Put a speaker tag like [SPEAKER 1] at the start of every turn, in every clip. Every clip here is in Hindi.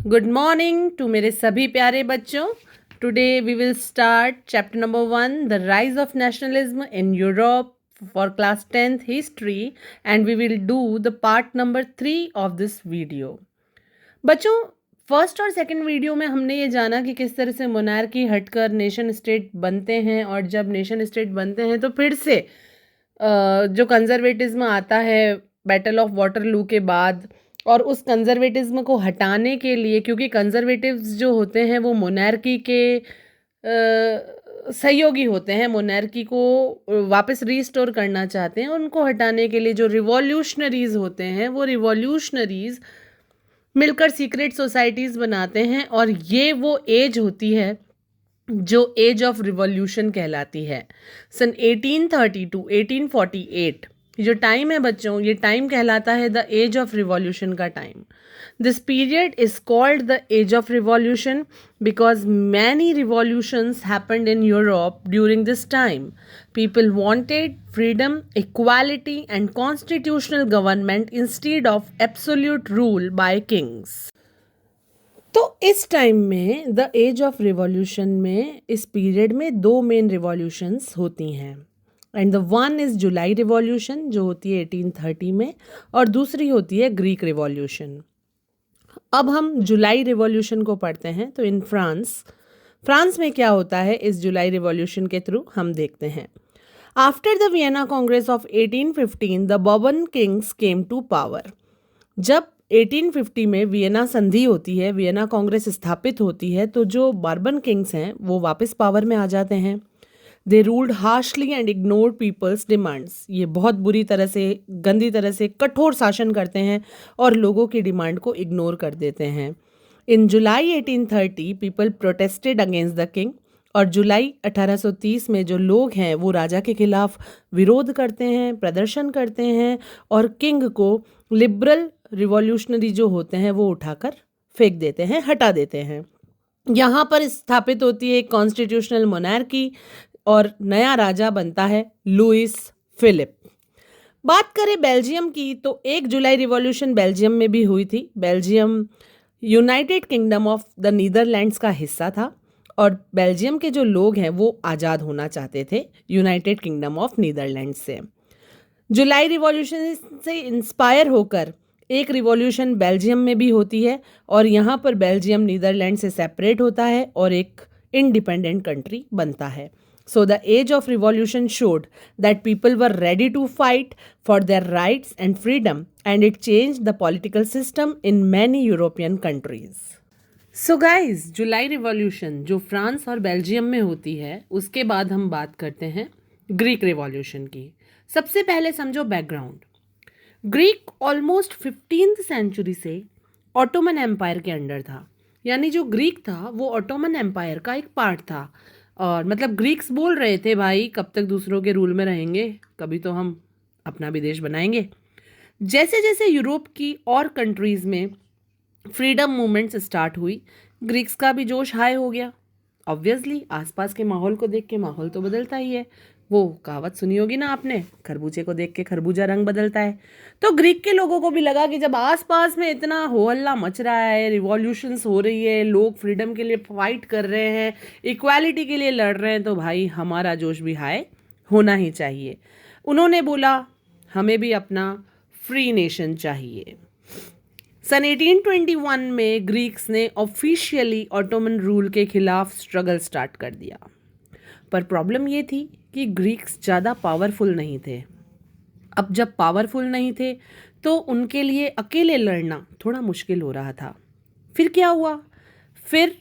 [SPEAKER 1] गुड मॉर्निंग टू मेरे सभी प्यारे बच्चों। Today we will start chapter number 1, the rise of nationalism in Europe for class 10th history, and we will do the part number 3 of this video. बच्चों, फर्स्ट और सेकंड वीडियो में हमने ये जाना कि किस तरह से मोनार्की हटकर नेशन स्टेट बनते हैं, और जब नेशन स्टेट बनते हैं तो फिर से जो कंजर्वेटिज्म आता है बैटल ऑफ वाटरलू के बाद, और उस कंजर्वेटिज्म को हटाने के लिए, क्योंकि कंजर्वेटिव्स जो होते हैं वो मोनार्की के सहयोगी होते हैं, मोनार्की को वापस रीस्टोर करना चाहते हैं, उनको हटाने के लिए जो रिवॉल्यूशनरीज होते हैं वो रिवॉल्यूशनरीज मिलकर सीक्रेट सोसाइटीज़ बनाते हैं, और ये वो एज होती है जो एज ऑफ रिवॉल्यूशन कहलाती है। सन 1830 टू 1848 जो टाइम है बच्चों, ये टाइम कहलाता है द एज ऑफ रिवॉल्यूशन का time. This period is called the age of revolution because many revolutions happened in Europe during this time. People wanted freedom, equality and constitutional government instead of absolute rule by kings. तो इस टाइम में द एज ऑफ रिवॉल्यूशन में, इस पीरियड में दो मेन रिवॉल्यूशंस होती हैं, and the one is July revolution जो होती है 1830 में, और दूसरी होती है ग्रीक रिवॉल्यूशन। अब हम जुलाई रिवॉल्यूशन को पढ़ते हैं। तो इन फ्रांस में क्या होता है इस जुलाई रिवॉल्यूशन के थ्रू हम देखते हैं। After the Vienna congress of 1815 the Bourbon kings came to power. जब 1850 में वियना संधि होती है, वियना कांग्रेस स्थापित होती है, तो जो बर्बन किंग्स हैं वो वापस पावर में आ जाते हैं। They ruled harshly and ignored people's demands. ये बहुत बुरी तरह से, गंदी तरह से कठोर शासन करते हैं और लोगों की डिमांड को इग्नोर कर देते हैं। In July 1830 people protested against the king, और जुलाई 1830 में जो लोग हैं वो राजा के खिलाफ विरोध करते हैं, प्रदर्शन करते हैं, और किंग को लिबरल रिवॉल्यूशनरी जो होते हैं वो उठाकर फेंक देते हैं, हटा देते हैं। यहाँ पर स्थापित होती है एक कॉन्स्टिट्यूशनल मोनार्की, और नया राजा बनता है लुइस फिलिप। बात करें बेल्जियम की, तो 1 जुलाई रिवॉल्यूशन बेल्जियम में भी हुई थी। Belgium United kingdom of the Netherlands का हिस्सा था, और बेल्जियम के जो लोग हैं वो आज़ाद होना चाहते थे यूनाइटेड किंगडम ऑफ नीदरलैंड्स से। जुलाई रिवॉल्यूशन से इंस्पायर होकर एक रिवॉल्यूशन बेल्जियम में भी होती है, और यहाँ पर बेल्जियम नीदरलैंड से सेपरेट होता है और एक इंडिपेंडेंट कंट्री बनता है। So the age of revolution showed that people were ready to fight for their rights and freedom, and it changed the political system in many European countries. So guys, July revolution जो फ्रांस और बेल्जियम में होती है, उसके बाद हम बात करते हैं ग्रीक रिवॉल्यूशन की। सबसे पहले समझो background. Greek almost 15th century से ऑटोमन एम्पायर के अंडर था, यानी जो ग्रीक था वो ऑटोमन एम्पायर का एक पार्ट था। और मतलब ग्रीक्स बोल रहे थे भाई कब तक दूसरों के रूल में रहेंगे, कभी तो हम अपना भी देश बनाएंगे। जैसे जैसे यूरोप की और कंट्रीज़ में फ्रीडम मूवमेंट्स स्टार्ट हुई, ग्रीक्स का भी जोश हाई हो गया। ऑब्वियसली आसपास के माहौल को देख के माहौल तो बदलता ही है। वो कहावत सुनी होगी ना आपने, खरबूजे को देख के खरबूजा रंग बदलता है। तो ग्रीक के लोगों को भी लगा कि जब आसपास में इतना हो हल्ला मच रहा है, रिवॉल्यूशंस हो रही है, लोग फ्रीडम के लिए फाइट कर रहे हैं, इक्वालिटी के लिए लड़ रहे हैं, तो भाई हमारा जोश भी हाई होना ही चाहिए। उन्होंने बोला हमें भी अपना फ्री नेशन चाहिए। सन 1821 में ग्रीक्स ने ऑफिशियली ऑटोमन रूल के खिलाफ स्ट्रगल स्टार्ट कर दिया, पर प्रॉब्लम ये थी कि ग्रीक्स ज़्यादा पावरफुल नहीं थे। अब जब पावरफुल नहीं थे तो उनके लिए अकेले लड़ना थोड़ा मुश्किल हो रहा था। फिर क्या हुआ? फिर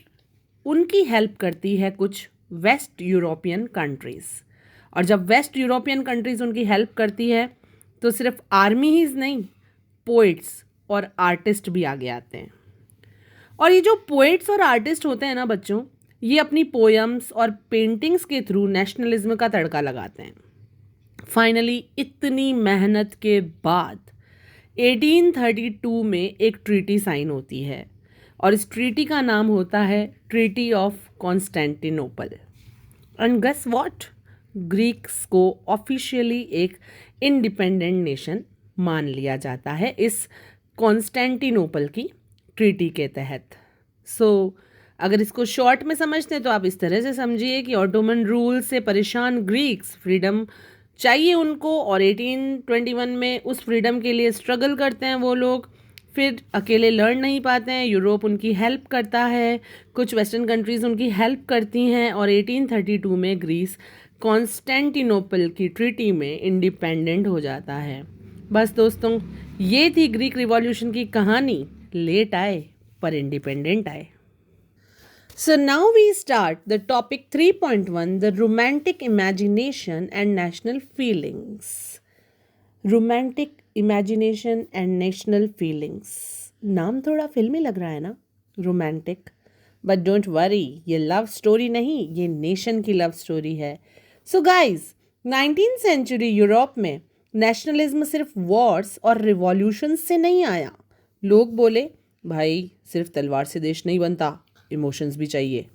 [SPEAKER 1] उनकी हेल्प करती है कुछ वेस्ट यूरोपियन कंट्रीज़, और जब वेस्ट यूरोपियन कंट्रीज़ उनकी हेल्प करती है तो सिर्फ आर्मी ही नहीं, पोइट्स और आर्टिस्ट भी आगे आते हैं। और ये जो पोइट्स और आर्टिस्ट होते हैं ना बच्चों, ये अपनी पोयम्स और पेंटिंग्स के थ्रू नेशनलिज्म का तड़का लगाते हैं। फाइनली इतनी मेहनत के बाद 1832 में एक ट्रीटी साइन होती है, और इस ट्रीटी का नाम होता है treaty of Constantinople. And guess what, Greeks को ऑफिशियली एक इंडिपेंडेंट नेशन मान लिया जाता है इस कॉन्स्टेंटिनोपल की ट्रीटी के तहत। अगर इसको शॉर्ट में समझते हैं तो आप इस तरह से समझिए कि ऑटोमन रूल से परेशान ग्रीक्स, फ्रीडम चाहिए उनको, और 1821 में उस फ्रीडम के लिए स्ट्रगल करते हैं वो लोग। फिर अकेले लड़ नहीं पाते हैं, यूरोप उनकी हेल्प करता है, कुछ वेस्टर्न कंट्रीज़ उनकी हेल्प करती हैं, और 1832 में ग्रीस कॉन्स्टेंटिनोपल की ट्रीटी में इंडिपेंडेंट हो जाता है। बस दोस्तों, ये थी ग्रीक रिवॉल्यूशन की कहानी। लेट आए पर इंडिपेंडेंट आए। So now we start the topic 3.1, the romantic imagination and national feelings. Romantic imagination and national feelings. नाम थोड़ा फिल्मी लग रहा है ना, रोमांटिक, बट डोंट वरी, ये लव स्टोरी नहीं, ये नेशन की लव स्टोरी है। So guys, 19th century Europe में नेशनलिज्म सिर्फ वॉर्स और रिवॉल्यूशन से नहीं आया। लोग बोले, भाई सिर्फ तलवार से देश नहीं बनता, इमोशंस भी चाहिए।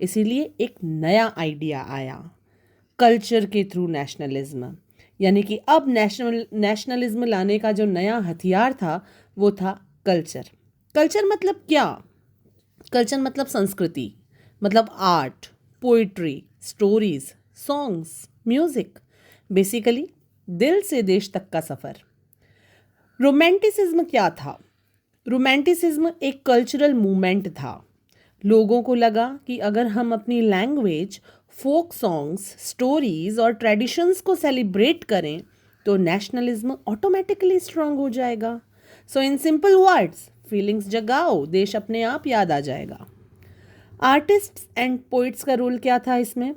[SPEAKER 1] इसीलिए एक नया आइडिया आया, कल्चर के थ्रू नेशनलिज्म। यानी कि अब नेशनलिज्म लाने का जो नया हथियार था वो था कल्चर। कल्चर मतलब क्या? कल्चर मतलब संस्कृति, मतलब art, poetry, stories, songs, music, basically दिल से देश तक का सफ़र। रोमांटिसिज्म क्या था? रोमांटिसिज्म एक कल्चरल मूवमेंट था। लोगों को लगा कि अगर हम अपनी लैंग्वेज, फोक सॉन्ग्स, स्टोरीज और ट्रेडिशंस को सेलिब्रेट करें तो नेशनलिज्म ऑटोमेटिकली स्ट्रांग हो जाएगा। So in simple words, feelings जगाओ, देश अपने आप याद आ जाएगा। आर्टिस्ट्स एंड पोइट्स का रोल क्या था इसमें?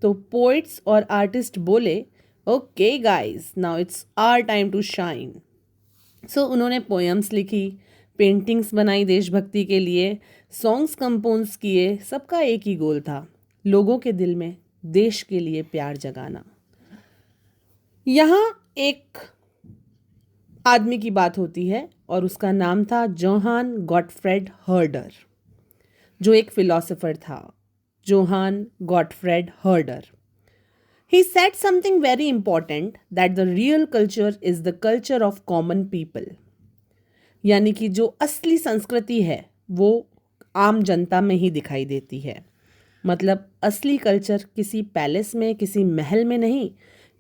[SPEAKER 1] तो पोइट्स और आर्टिस्ट बोले, okay guys, now it's our time to shine. So उन्होंने पोएम्स लिखी, पेंटिंग्स बनाई देशभक्ति के लिए, सॉन्ग्स कंपोज किए। सबका एक ही गोल था, लोगों के दिल में देश के लिए प्यार जगाना। यहाँ एक आदमी की बात होती है और उसका नाम था जोहान गॉटफ्रेड हर्डर, जो एक फिलोसोफर था। Johann Gottfried Herder, he said something very important, that the real culture is the culture of common people. यानी कि जो असली संस्कृति है वो आम जनता में ही दिखाई देती है। मतलब असली कल्चर किसी पैलेस में, किसी महल में नहीं,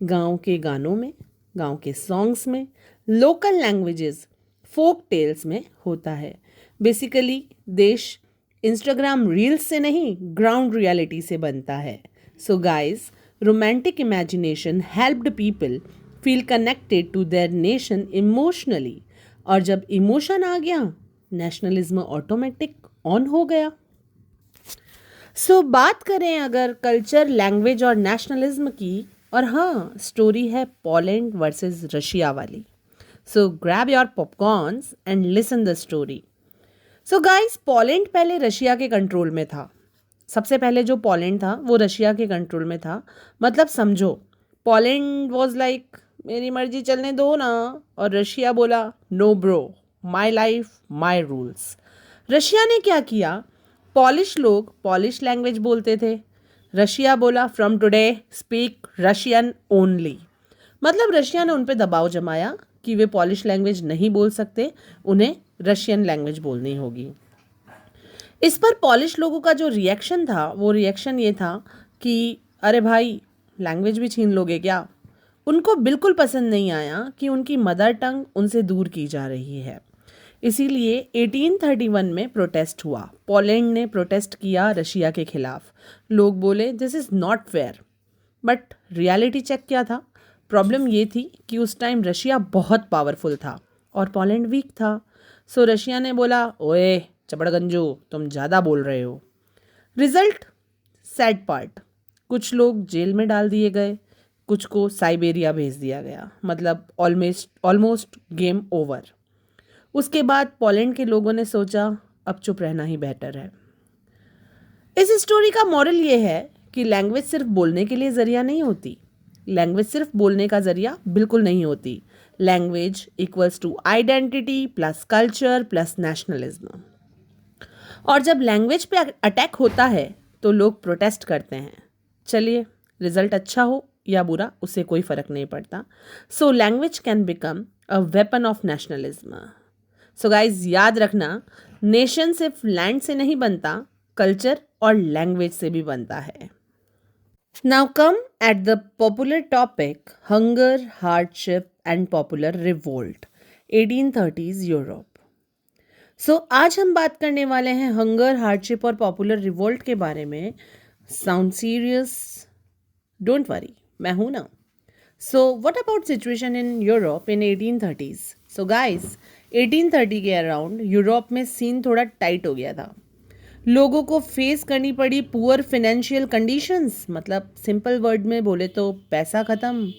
[SPEAKER 1] गांव के गानों में, गांव के सॉन्ग्स में, लोकल लैंग्वेजेस, फोक टेल्स में होता है। बेसिकली देश इंस्टाग्राम रील्स से नहीं, ग्राउंड रियलिटी से बनता है। So guys, romantic imagination helped people feel connected to their nation emotionally, और जब इमोशन आ गया, नेशनलिज्म ऑटोमेटिक ऑन हो गया। बात करें अगर कल्चर, लैंग्वेज और नेशनलिज्म की, और हाँ, स्टोरी है पोलैंड वर्सेस रशिया वाली। Grab your popcorns and listen the story. Guys, Poland पहले रशिया के कंट्रोल में था। सबसे पहले जो पोलैंड था वो रशिया के कंट्रोल में था। मतलब समझो, पोलैंड वाज लाइक, मेरी मर्जी चलने दो ना, और रशिया बोला, no bro, my life my rules. Russia ने क्या किया? पॉलिश लोग पॉलिश लैंग्वेज बोलते थे। रशिया बोला, from today speak Russian only. मतलब रशिया ने उन पे दबाव जमाया कि वे पॉलिश लैंग्वेज नहीं बोल सकते, उन्हें रशियन लैंग्वेज बोलनी होगी। इस पर पॉलिश लोगों का जो रिएक्शन था, वो रिएक्शन ये था कि अरे भाई, लैंग्वेज भी छीन लोगे क्या? उनको बिल्कुल पसंद नहीं आया कि उनकी मदर टंग उनसे दूर की जा रही है। इसीलिए 1831 में प्रोटेस्ट हुआ। पोलैंड ने प्रोटेस्ट किया रशिया के खिलाफ। लोग बोले, this is not fair. But reality check क्या था? प्रॉब्लम ये थी कि उस टाइम रशिया बहुत पावरफुल था और पोलैंड वीक था। रशिया ने बोला, ओए चपड़गंजो, तुम ज़्यादा बोल रहे हो। रिजल्ट, सैड पार्ट, कुछ लोग जेल में डाल दिए गए, कुछ को साइबेरिया भेज दिया गया। मतलब ऑलमोस्ट गेम ओवर। उसके बाद पोलैंड के लोगों ने सोचा, अब चुप रहना ही बेहतर है। इस स्टोरी का मॉरल ये है कि लैंग्वेज सिर्फ बोलने के लिए ज़रिया नहीं होती। लैंग्वेज सिर्फ बोलने का ज़रिया बिल्कुल नहीं होती। Language equals to identity plus culture plus nationalism. और जब लैंग्वेज पे अटैक होता है तो लोग प्रोटेस्ट करते हैं। चलिए, रिजल्ट अच्छा हो या बुरा उससे कोई फ़र्क नहीं पड़ता। Language can become a weapon of nationalism. So guys याद रखना, नेशन सिर्फ लैंड से नहीं बनता, कल्चर और लैंग्वेज से भी बनता है। Now come at the popular topic hunger, hardship and popular revolt 1830s Europe. So आज हम बात करने वाले हैं हंगर, हार्डशिप और पॉपुलर रिवोल्ट के बारे में। Sound serious? डोंट वरी, मैं हूं ना। So what about situation in Europe in 1830s? So guys, 1830 के अराउंड यूरोप में सीन थोड़ा टाइट हो गया था। लोगों को फेस करनी पड़ी पुअर फाइनेंशियल कंडीशंस, मतलब सिंपल वर्ड में बोले तो पैसा खत्म,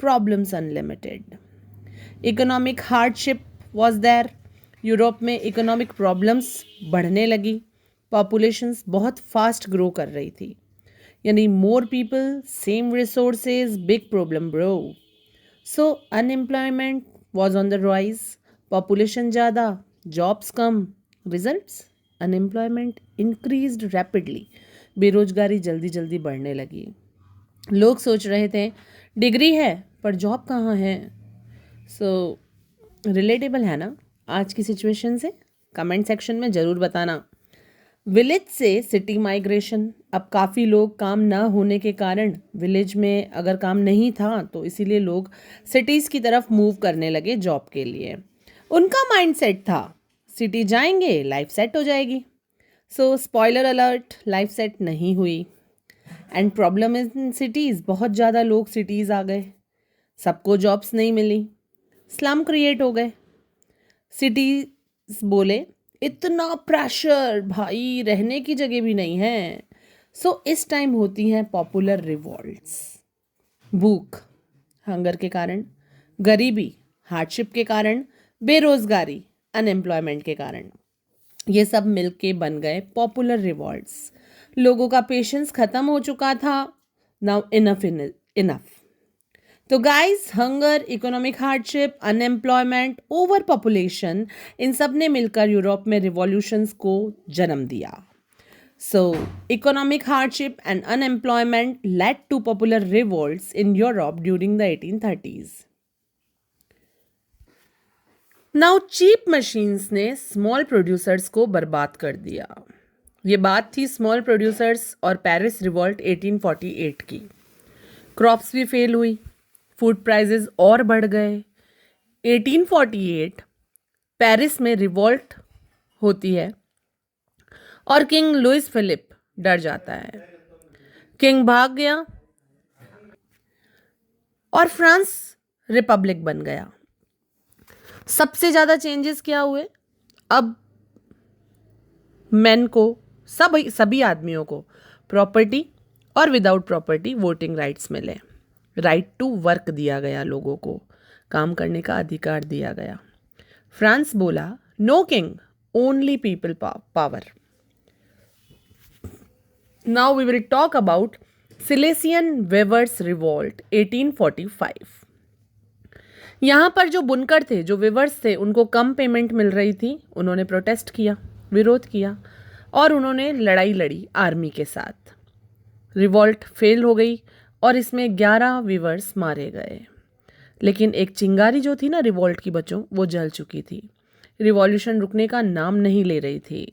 [SPEAKER 1] problems unlimited. Economic hardship was there. Europe में इकोनॉमिक प्रॉब्लम्स बढ़ने लगी, पॉपुलेशंस बहुत फास्ट ग्रो कर रही थी, यानी more people, same resources, big problem bro. So unemployment was on the rise, population ज़्यादा, जॉब्स कम, रिजल्ट्स अनएम्प्लॉयमेंट इंक्रीज्ड रैपिडली, बेरोजगारी जल्दी जल्दी बढ़ने लगी। लोग सोच रहे थे डिग्री है पर जॉब कहाँ है। सो रिलेटेबल है ना आज की सिचुएशन से? कमेंट सेक्शन में ज़रूर बताना। विलेज से सिटी माइग्रेशन, अब काफ़ी लोग काम ना होने के कारण, विलेज में अगर काम नहीं था तो इसीलिए लोग सिटीज़ की तरफ मूव करने लगे जॉब के लिए। उनका माइंडसेट था सिटी जाएंगे लाइफ सेट हो जाएगी। सो स्पॉइलर अलर्ट, लाइफ सेट नहीं हुई। एंड प्रॉब्लम इन सिटीज़, बहुत ज़्यादा लोग सिटीज़ आ गए, सबको जॉब्स नहीं मिली, स्लम क्रिएट हो गए। सिटीज बोले इतना प्रेशर भाई, रहने की जगह भी नहीं है। सो इस टाइम होती हैं पॉपुलर रिवॉल्ट्स। भूख, हंगर के कारण, गरीबी, हार्डशिप के कारण, बेरोजगारी, अनएम्प्लॉयमेंट के कारण, ये सब मिलके बन गए पॉपुलर रिवॉल्ट्स। लोगों का पेशेंस खत्म हो चुका था। Now enough enough. तो guys, hunger, economic hardship, unemployment, over population, इन सब ने मिलकर यूरोप में रिवॉल्यूशंस को जन्म दिया। So economic hardship and unemployment led to popular revolts in Europe during the 1830s। Now cheap machines ने स्मॉल प्रोड्यूसर्स को बर्बाद कर दिया। ये बात थी स्मॉल प्रोड्यूसर्स और पेरिस रिवॉल्ट 1848 की। क्रॉप्स भी फेल हुई, फूड प्राइजेस और बढ़ गए। 1848 पेरिस में रिवॉल्ट होती है और किंग लुइस फिलिप डर जाता है। किंग भाग गया और फ्रांस रिपब्लिक बन गया। सबसे ज़्यादा चेंजेस क्या हुए? अब मेन को, सभी आदमियों को प्रॉपर्टी और विदाउट प्रॉपर्टी वोटिंग राइट्स मिले। राइट टू वर्क दिया गया, लोगों को काम करने का अधिकार दिया गया। फ्रांस बोला no king, only people power. Now we will talk about Silesian weavers revolt 1845। यहाँ पर जो बुनकर थे, जो वेवर्स थे, उनको कम पेमेंट मिल रही थी। उन्होंने प्रोटेस्ट किया, विरोध किया और उन्होंने लड़ाई लड़ी आर्मी के साथ। रिवॉल्ट फेल हो गई और इसमें 11 वीवर्स मारे गए। लेकिन एक चिंगारी जो थी ना रिवॉल्ट की बच्चों, वो जल चुकी थी। रिवॉल्यूशन रुकने का नाम नहीं ले रही थी।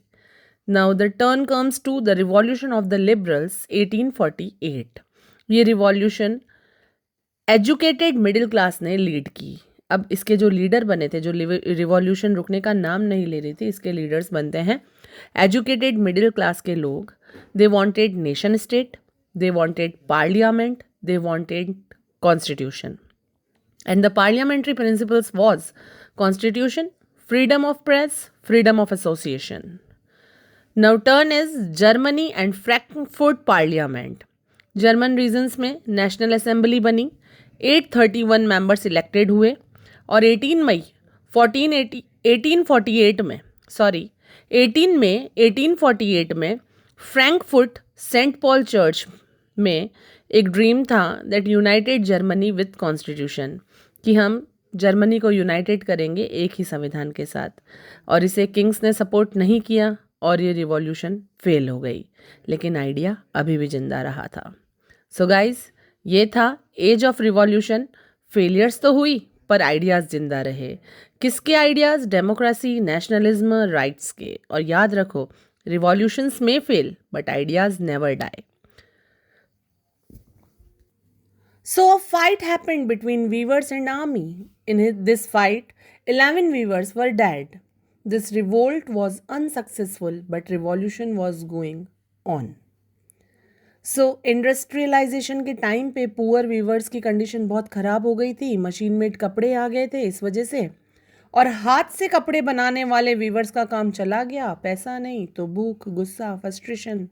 [SPEAKER 1] Now the turn comes to the revolution of the liberals 1848। ये रिवॉल्यूशन एजुकेटेड मिडिल क्लास ने लीड की। अब इसके जो लीडर बने थे, जो रिवॉल्यूशन रुकने का नाम नहीं ले रही थी, इसके लीडर्स बनते हैं एजुकेटेड मिडिल क्लास के लोग। They wanted nation state, they wanted parliament, they wanted constitution, and the parliamentary principles was constitution, freedom of press, freedom of association. Now turn is Germany and Frankfurt parliament. German regions में नेशनल असेंबली बनी, 831 मेंबर्स इलेक्टेड हुए और 18 मई 1848 में 1848 में फ्रैंकफर्ट सेंट पॉल चर्च में एक ड्रीम था that United Germany with constitution, कि हम जर्मनी को यूनाइटेड करेंगे एक ही संविधान के साथ। और इसे किंग्स ने सपोर्ट नहीं किया और ये रिवॉल्यूशन फेल हो गई, लेकिन आइडिया अभी भी जिंदा रहा था। सो गाइज, ये था एज ऑफ रिवॉल्यूशन। फेलियर्स तो हुई पर आइडियाज़ जिंदा रहे। किसके आइडियाज़? डेमोक्रेसी, नेशनलिज्म, राइट्स के। और याद रखो, रिवॉल्यूशंस में fail but ideas never die. So a fight happened between weavers and army. In this fight, 11 weavers were dead. This revolt was unsuccessful, but revolution was going on. So industrialization के टाइम पे पुअर वीवर्स की कंडीशन बहुत ख़राब हो गई थी। मशीन मेड कपड़े आ गए थे इस वजह से, और हाथ से कपड़े बनाने वाले वीवर्स का काम चला गया। पैसा नहीं तो भूख, गुस्सा, फ्रस्ट्रेशन।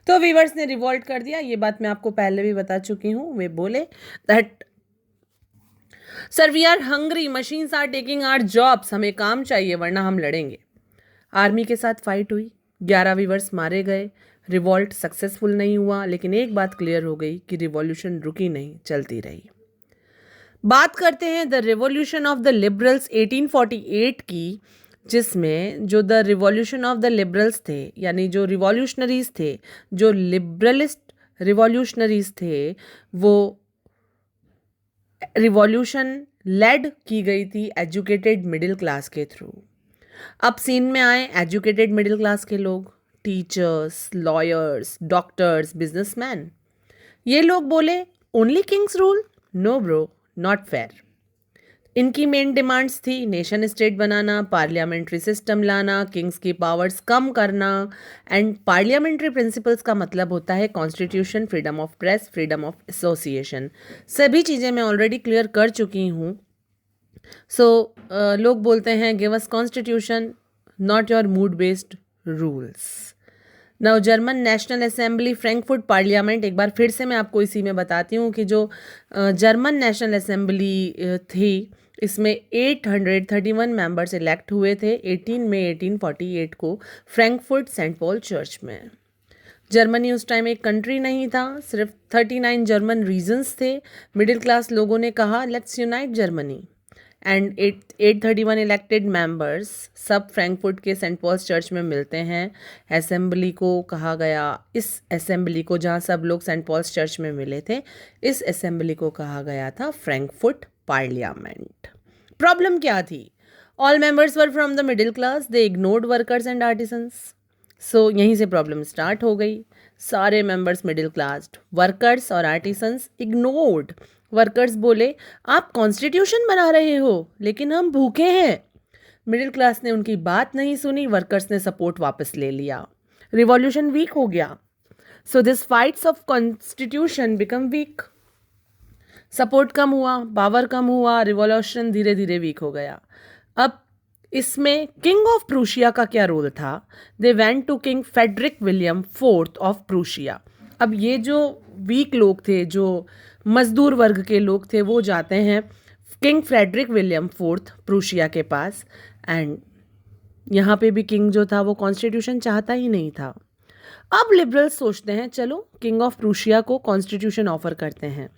[SPEAKER 1] तो वीवर्स ने रिवॉल्ट कर दिया। ये बात मैं आपको पहले भी बता चुकी हूँ। वे बोले that sir we are hungry, machines are taking our jobs, हमें काम चाहिए वरना हम लड़ेंगे। आर्मी के साथ फाइट हुई, 11 वीवर्स मारे गए। रिवॉल्ट सक्सेसफुल नहीं हुआ, लेकिन एक बात क्लियर हो गई कि रिवॉल्यूशन रुकी नहीं, चलती रही। बात करते हैं the revolution of the liberals 1848 की, जिसमें जो the revolution of the liberals थे, यानी जो रिवॉल्यूशनरीज थे, जो लिबरलिस्ट रिवॉल्यूशनरीज थे, वो रिवॉल्यूशन लेड की गई थी एजुकेटेड मिडिल क्लास के थ्रू। अब सीन में आए एजुकेटेड मिडिल क्लास के लोग, टीचर्स, लॉयर्स, डॉक्टर्स, बिजनेसमैन। ये लोग बोले only kings rule? No bro, not fair. इनकी मेन डिमांड्स थी नेशन स्टेट बनाना, पार्लियामेंट्री सिस्टम लाना, किंग्स की पावर्स कम करना। एंड पार्लियामेंट्री प्रिंसिपल्स का मतलब होता है constitution, freedom of press, freedom of association. सभी चीज़ें मैं ऑलरेडी क्लियर कर चुकी हूँ। सो लोग बोलते हैं give us constitution, not your mood based rules. Now German national assembly, Frankfurt parliament, एक बार फिर से मैं आपको इसी में बताती हूँ कि जो जर्मन नेशनल असेंबली थी, इसमें 831 मेंबर्स इलेक्ट हुए थे 18 मई 1848 को फ्रैंकफर्ट सेंट पॉल चर्च में। जर्मनी उस टाइम एक कंट्री नहीं था, सिर्फ 39 जर्मन रीजन्स थे। मिडिल क्लास लोगों ने कहा let's unite Germany, and 831 elected members सब फ्रैंकफर्ट के सेंट पॉल्स चर्च में मिलते हैं। असेंबली को कहा गया, इस असेंबली को जहाँ सब लोग सेंट पॉल्स चर्च में मिले थे, इस असेंबली को कहा गया था फ्रैंकफर्ट पार्लियामेंट। प्रॉब्लम क्या थी? All members were from the middle class, they ignored workers and artisans. So यहीं से प्रॉब्लम स्टार्ट हो गई। सारे मेंबर्स मिडिल क्लास, वर्कर्स और आर्टिसंस इग्नोर्ड। वर्कर्स बोले आप कॉन्स्टिट्यूशन बना रहे हो लेकिन हम भूखे हैं। मिडिल क्लास ने उनकी बात नहीं सुनी, वर्कर्स ने सपोर्ट वापस ले लिया, रिवॉल्यूशन वीक हो गया। So this fights of constitution become weak. Support कम हुआ, पावर कम हुआ, रिवॉल्यूशन धीरे धीरे वीक हो गया। अब इसमें किंग ऑफ प्रूशिया का क्या रोल था? They went to king Frederick William fourth of Prussia. अब ये जो वीक लोग थे, जो मजदूर वर्ग के लोग थे, वो जाते हैं king Frederick William fourth Prussia के पास। एंड यहाँ पे भी किंग जो था वो कॉन्स्टिट्यूशन चाहता ही नहीं था। अब लिबरल्स सोचते हैं चलो किंग ऑफ प्रूशिया को कॉन्स्टिट्यूशन ऑफर करते हैं,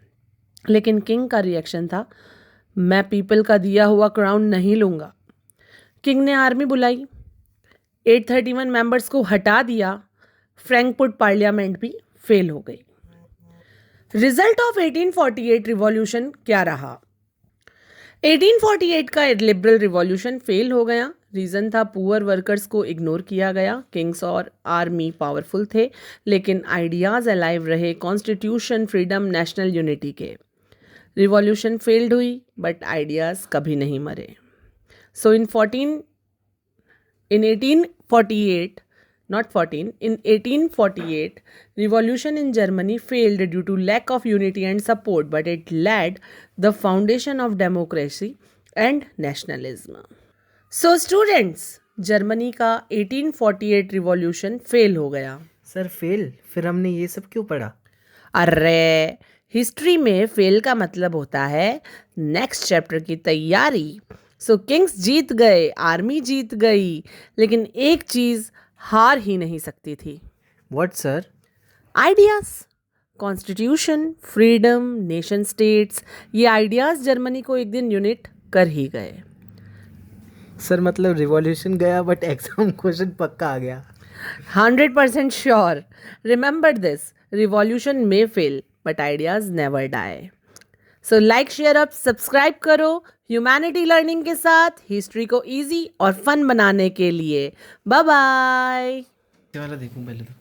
[SPEAKER 1] लेकिन किंग का रिएक्शन था मैं पीपल का दिया हुआ क्राउन नहीं लूँगा। किंग ने आर्मी बुलाई, 831 मेंबर्स को हटा दिया। फ्रैंकफर्ट पार्लियामेंट भी फेल हो गई। रिजल्ट ऑफ 1848 रिवॉल्यूशन क्या रहा? 1848 का लिबरल रिवॉल्यूशन फेल हो गया। रीज़न था पुअर वर्कर्स को इग्नोर किया गया। किंग्स और आर्मी पावरफुल थे, लेकिन आइडियाज़ अलाइव रहे कॉन्स्टिट्यूशन, फ्रीडम, नेशनल यूनिटी के। रिवॉल्यूशन फेल्ड हुई बट आइडियाज़ कभी नहीं मरे। सो in 1848, not 14, in 1848, revolution in Germany failed due to lack of unity and support, but it laid the foundation of democracy and nationalism. So students, Germany का 1848 रिवॉल्यूशन फेल हो गया।
[SPEAKER 2] Sir fail? फिर हमने ये सब क्यों पढ़ा?
[SPEAKER 1] अरे हिस्ट्री में फेल का मतलब होता है नेक्स्ट चैप्टर की तैयारी। सो किंग्स जीत गए, आर्मी जीत गई, लेकिन एक चीज़ हार ही नहीं सकती थी।
[SPEAKER 2] What sir?
[SPEAKER 1] Ideas, constitution, freedom, nation states, ये आइडियाज़ जर्मनी को एक दिन यूनिट कर ही गए।
[SPEAKER 2] सर मतलब रिवॉल्यूशन गया बट एग्जाम क्वेश्चन पक्का आ गया।
[SPEAKER 1] 100% sure. Remember this, revolution may fail but ideas never die. So like share up subscribe करो ह्यूमैनिटी लर्निंग के साथ हिस्ट्री को इजी और फन बनाने के लिए। Bye bye.
[SPEAKER 2] ये वाला देखूं पहले तो।